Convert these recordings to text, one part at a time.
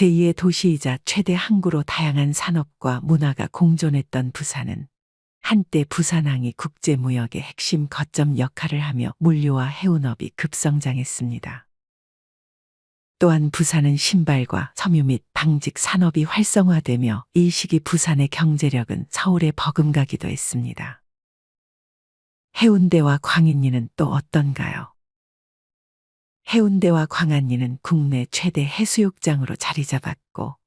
제2의 도시이자 최대 항구로 다양한 산업과 문화가 공존했던 부산은 한때 부산항이 국제무역의 핵심 거점 역할을 하며 물류와 해운업이 급성장했습니다. 또한 부산은 신발과 섬유 및 방직 산업이 활성화되며 이 시기 부산의 경제력은 서울에 버금가기도 했습니다. 해운대와 광안리는 또 어떤가요? 해운대와 광안리는 국내 최대 해수욕장으로 자리 잡았고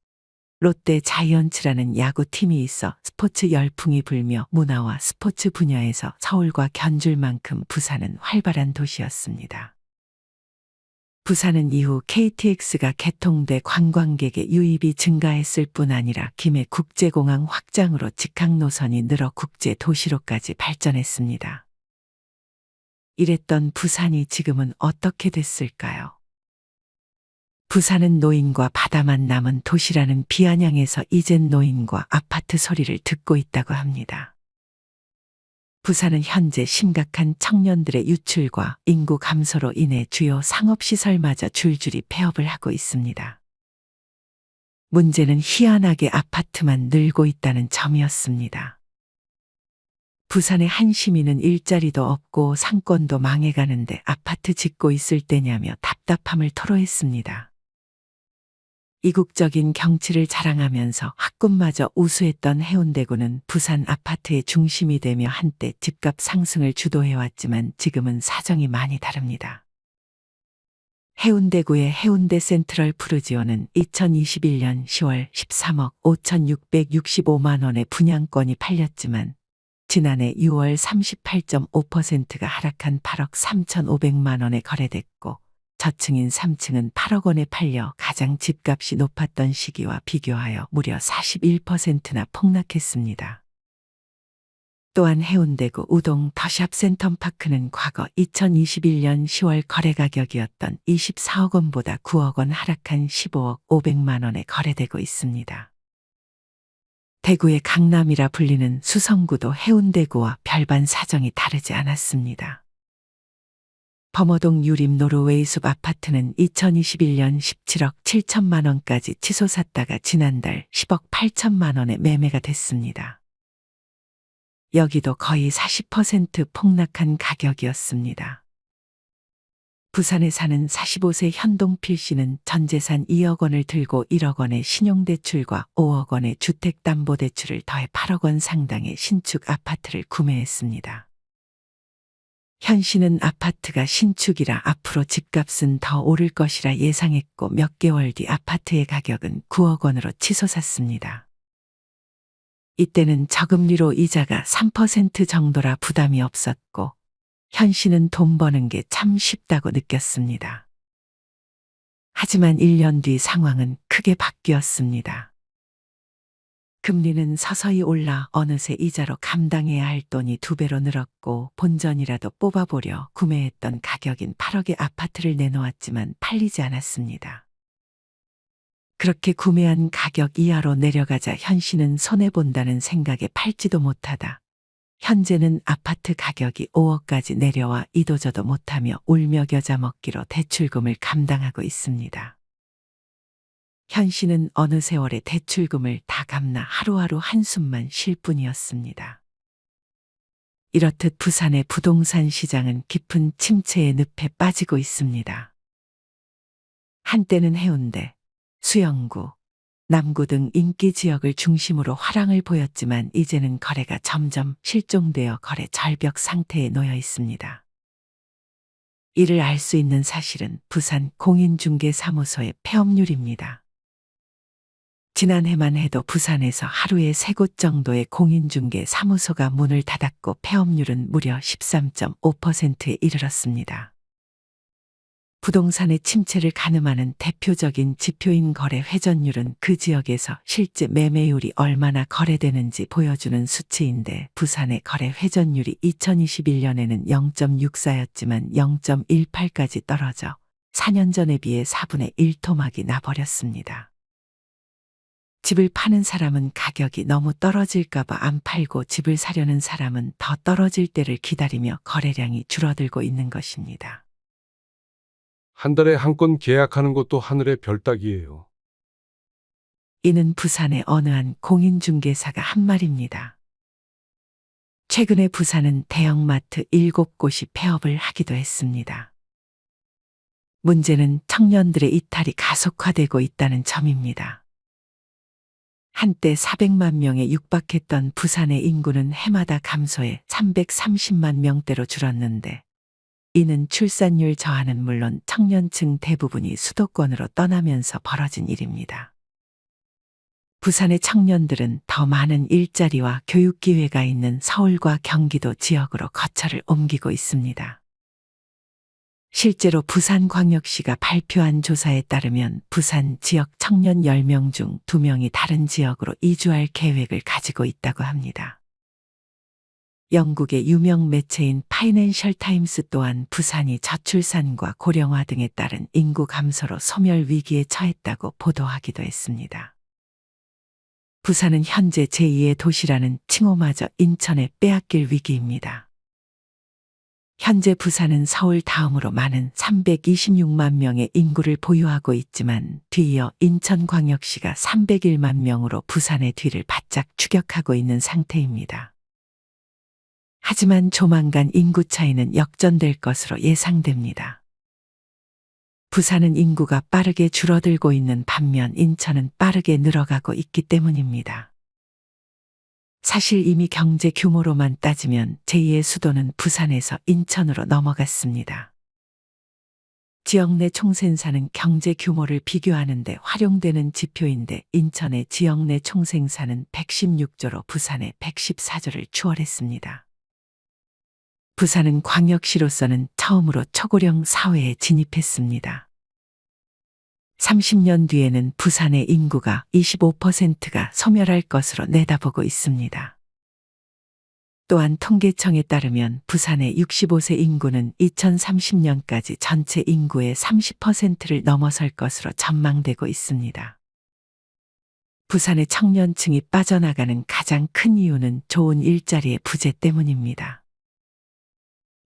롯데 자이언츠라는 야구팀이 있어 스포츠 열풍이 불며 문화와 스포츠 분야에서 서울과 견줄 만큼 부산은 활발한 도시였습니다. 부산은 이후 KTX가 개통돼 관광객의 유입이 증가했을 뿐 아니라 김해 국제공항 확장으로 직항 노선이 늘어 국제도시로까지 발전했습니다. 이랬던 부산이 지금은 어떻게 됐을까요? 부산은 노인과 바다만 남은 도시라는 비아냥에서 이젠 노인과 아파트 소리를 듣고 있다고 합니다. 부산은 현재 심각한 청년들의 유출과 인구 감소로 인해 주요 상업시설마저 줄줄이 폐업을 하고 있습니다. 문제는 희한하게 아파트만 늘고 있다는 점이었습니다. 부산의 한 시민은 일자리도 없고 상권도 망해가는데 아파트 짓고 있을 때냐며 답답함을 토로했습니다. 이국적인 경치를 자랑하면서 학군마저 우수했던 해운대구는 부산 아파트의 중심이 되며 한때 집값 상승을 주도해왔지만 지금은 사정이 많이 다릅니다. 해운대구의 해운대 센트럴 푸르지오는 2021년 10월 13억 5,665만 원의 분양권이 팔렸지만 지난해 6월 38.5%가 하락한 8억 3,500만 원에 거래됐고 저층인 3층은 8억 원에 팔려 가장 집값이 높았던 시기와 비교하여 무려 41%나 폭락했습니다. 또한 해운대구 우동 더샵 센텀파크는 과거 2021년 10월 거래 가격이었던 24억 원보다 9억 원 하락한 15억 500만 원에 거래되고 있습니다. 대구의 강남이라 불리는 수성구도 해운대구와 별반 사정이 다르지 않았습니다. 범어동 유림 노르웨이숲 아파트는 2021년 17억 7천만 원까지 치솟았다가 지난달 10억 8천만 원에 매매가 됐습니다. 여기도 거의 40% 폭락한 가격이었습니다. 부산에 사는 45세 현동필 씨는 전 재산 2억 원을 들고 1억 원의 신용대출과 5억 원의 주택담보대출을 더해 8억 원 상당의 신축 아파트를 구매했습니다. 현 씨는 아파트가 신축이라 앞으로 집값은 더 오를 것이라 예상했고 몇 개월 뒤 아파트의 가격은 9억 원으로 치솟았습니다. 이때는 저금리로 이자가 3% 정도라 부담이 없었고 현 씨는 돈 버는 게 참 쉽다고 느꼈습니다. 하지만 1년 뒤 상황은 크게 바뀌었습니다. 금리는 서서히 올라 어느새 이자로 감당해야 할 돈이 2배로 늘었고 본전이라도 뽑아보려 구매했던 가격인 8억의 아파트를 내놓았지만 팔리지 않았습니다. 그렇게 구매한 가격 이하로 내려가자 현 씨는 손해본다는 생각에 팔지도 못하다. 현재는 아파트 가격이 5억까지 내려와 이도저도 못하며 울며 겨자 먹기로 대출금을 감당하고 있습니다. 현 씨는 어느 세월에 대출금을 다 갚나 하루하루 한숨만 쉴 뿐이었습니다. 이렇듯 부산의 부동산 시장은 깊은 침체의 늪에 빠지고 있습니다. 한때는 해운대, 수영구, 남구 등 인기 지역을 중심으로 화랑을 보였지만 이제는 거래가 점점 실종되어 거래 절벽 상태에 놓여 있습니다. 이를 알 수 있는 사실은 부산 공인중개사무소의 폐업률입니다. 지난해만 해도 부산에서 하루에 3곳 정도의 공인중개 사무소가 문을 닫았고 폐업률은 무려 13.5%에 이르렀습니다. 부동산의 침체를 가늠하는 대표적인 지표인 거래 회전율은 그 지역에서 실제 매매율이 얼마나 거래되는지 보여주는 수치인데 부산의 거래 회전율이 2021년에는 0.64였지만 0.18까지 떨어져 4년 전에 비해 4분의 1 토막이 나버렸습니다. 집을 파는 사람은 가격이 너무 떨어질까봐 안 팔고 집을 사려는 사람은 더 떨어질 때를 기다리며 거래량이 줄어들고 있는 것입니다. 한 달에 한 건 계약하는 것도 하늘의 별 따기예요. 이는 부산의 어느 한 공인중개사가 한 말입니다. 최근에 부산은 대형마트 7곳이 폐업을 하기도 했습니다. 문제는 청년들의 이탈이 가속화되고 있다는 점입니다. 한때 400만 명에 육박했던 부산의 인구는 해마다 감소해 330만 명대로 줄었는데 이는 출산율 저하는 물론 청년층 대부분이 수도권으로 떠나면서 벌어진 일입니다. 부산의 청년들은 더 많은 일자리와 교육 기회가 있는 서울과 경기도 지역으로 거처를 옮기고 있습니다. 실제로 부산광역시가 발표한 조사에 따르면 부산 지역 청년 10명 중 2명이 다른 지역으로 이주할 계획을 가지고 있다고 합니다. 영국의 유명 매체인 파이낸셜 타임스 또한 부산이 저출산과 고령화 등에 따른 인구 감소로 소멸 위기에 처했다고 보도하기도 했습니다. 부산은 현재 제2의 도시라는 칭호마저 인천에 빼앗길 위기입니다. 현재 부산은 서울 다음으로 많은 326만 명의 인구를 보유하고 있지만 뒤이어 인천광역시가 301만 명으로 부산의 뒤를 바짝 추격하고 있는 상태입니다. 하지만 조만간 인구 차이는 역전될 것으로 예상됩니다. 부산은 인구가 빠르게 줄어들고 있는 반면 인천은 빠르게 늘어가고 있기 때문입니다. 사실 이미 경제 규모로만 따지면 제2의 수도는 부산에서 인천으로 넘어갔습니다. 지역 내 총생산은 경제 규모를 비교하는 데 활용되는 지표인데 인천의 지역 내 총생산은 116조로 부산의 114조를 추월했습니다. 부산은 광역시로서는 처음으로 초고령 사회에 진입했습니다. 30년 뒤에는 부산의 인구가 25%가 소멸할 것으로 내다보고 있습니다. 또한 통계청에 따르면 부산의 65세 인구는 2030년까지 전체 인구의 30%를 넘어설 것으로 전망되고 있습니다. 부산의 청년층이 빠져나가는 가장 큰 이유는 좋은 일자리의 부재 때문입니다.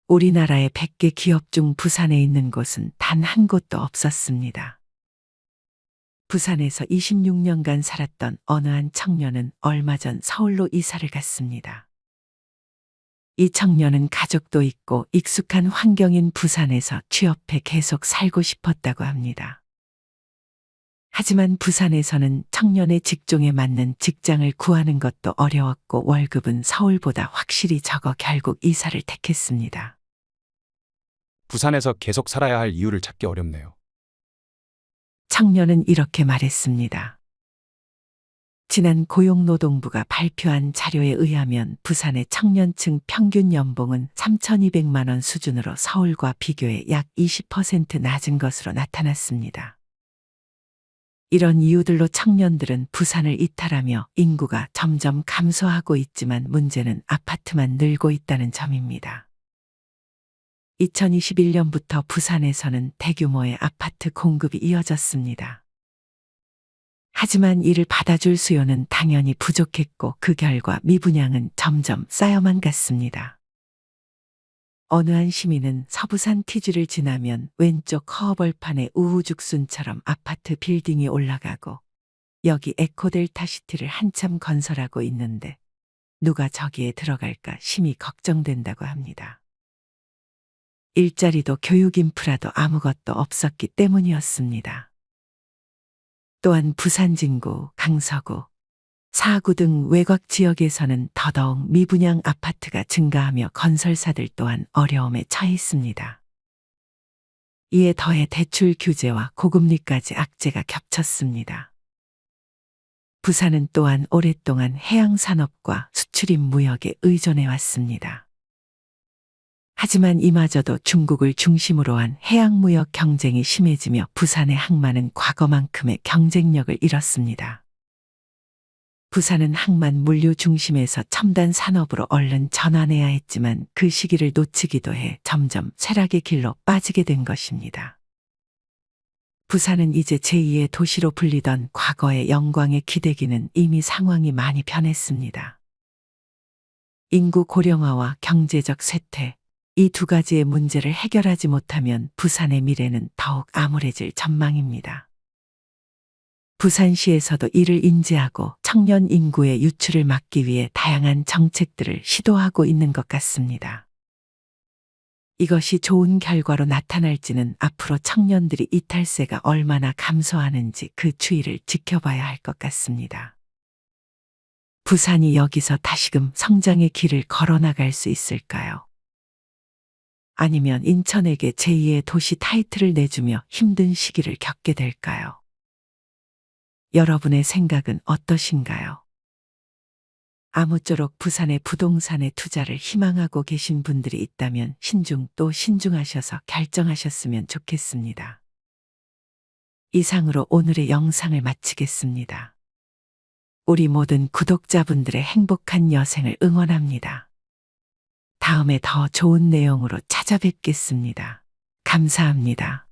우리나라의 100개 기업 중 부산에 있는 곳은 단 한 곳도 없었습니다. 부산에서 26년간 살았던 어느 한 청년은 얼마 전 서울로 이사를 갔습니다. 이 청년은 가족도 있고 익숙한 환경인 부산에서 취업해 계속 살고 싶었다고 합니다. 하지만 부산에서는 청년의 직종에 맞는 직장을 구하는 것도 어려웠고 월급은 서울보다 확실히 적어 결국 이사를 택했습니다. 부산에서 계속 살아야 할 이유를 찾기 어렵네요. 청년은 이렇게 말했습니다. 지난 고용노동부가 발표한 자료에 의하면 부산의 청년층 평균 연봉은 3,200만 원 수준으로 서울과 비교해 약 20% 낮은 것으로 나타났습니다. 이런 이유들로 청년들은 부산을 이탈하며 인구가 점점 감소하고 있지만 문제는 아파트만 늘고 있다는 점입니다. 2021년부터 부산에서는 대규모의 아파트 공급이 이어졌습니다. 하지만 이를 받아줄 수요는 당연히 부족했고 그 결과 미분양은 점점 쌓여만 갔습니다. 어느 한 시민은 서부산 T지를 지나면 왼쪽 커버벌판에 우후죽순처럼 아파트 빌딩이 올라가고 여기 에코델타시티를 한참 건설하고 있는데 누가 저기에 들어갈까 심히 걱정된다고 합니다. 일자리도 교육 인프라도 아무것도 없었기 때문이었습니다. 또한 부산 진구, 강서구, 사구 등 외곽 지역에서는 더더욱 미분양 아파트가 증가하며 건설사들 또한 어려움에 처해 있습니다. 이에 더해 대출 규제와 고금리까지 악재가 겹쳤습니다. 부산은 또한 오랫동안 해양산업과 수출입 무역에 의존해 왔습니다. 하지만 이마저도 중국을 중심으로 한 해양무역 경쟁이 심해지며 부산의 항만은 과거만큼의 경쟁력을 잃었습니다. 부산은 항만 물류 중심에서 첨단 산업으로 얼른 전환해야 했지만 그 시기를 놓치기도 해 점점 쇠락의 길로 빠지게 된 것입니다. 부산은 이제 제2의 도시로 불리던 과거의 영광의 기대기는 이미 상황이 많이 변했습니다. 인구 고령화와 경제적 쇠퇴, 이 두 가지의 문제를 해결하지 못하면 부산의 미래는 더욱 암울해질 전망입니다. 부산시에서도 이를 인지하고 청년 인구의 유출을 막기 위해 다양한 정책들을 시도하고 있는 것 같습니다. 이것이 좋은 결과로 나타날지는 앞으로 청년들이 이탈세가 얼마나 감소하는지 그 추이를 지켜봐야 할 것 같습니다. 부산이 여기서 다시금 성장의 길을 걸어나갈 수 있을까요? 아니면 인천에게 제2의 도시 타이틀을 내주며 힘든 시기를 겪게 될까요? 여러분의 생각은 어떠신가요? 아무쪼록 부산의 부동산에 투자를 희망하고 계신 분들이 있다면 신중 또 신중하셔서 결정하셨으면 좋겠습니다. 이상으로 오늘의 영상을 마치겠습니다. 우리 모든 구독자분들의 행복한 여생을 응원합니다. 다음에 더 좋은 내용으로 찾아뵙겠습니다. 감사합니다.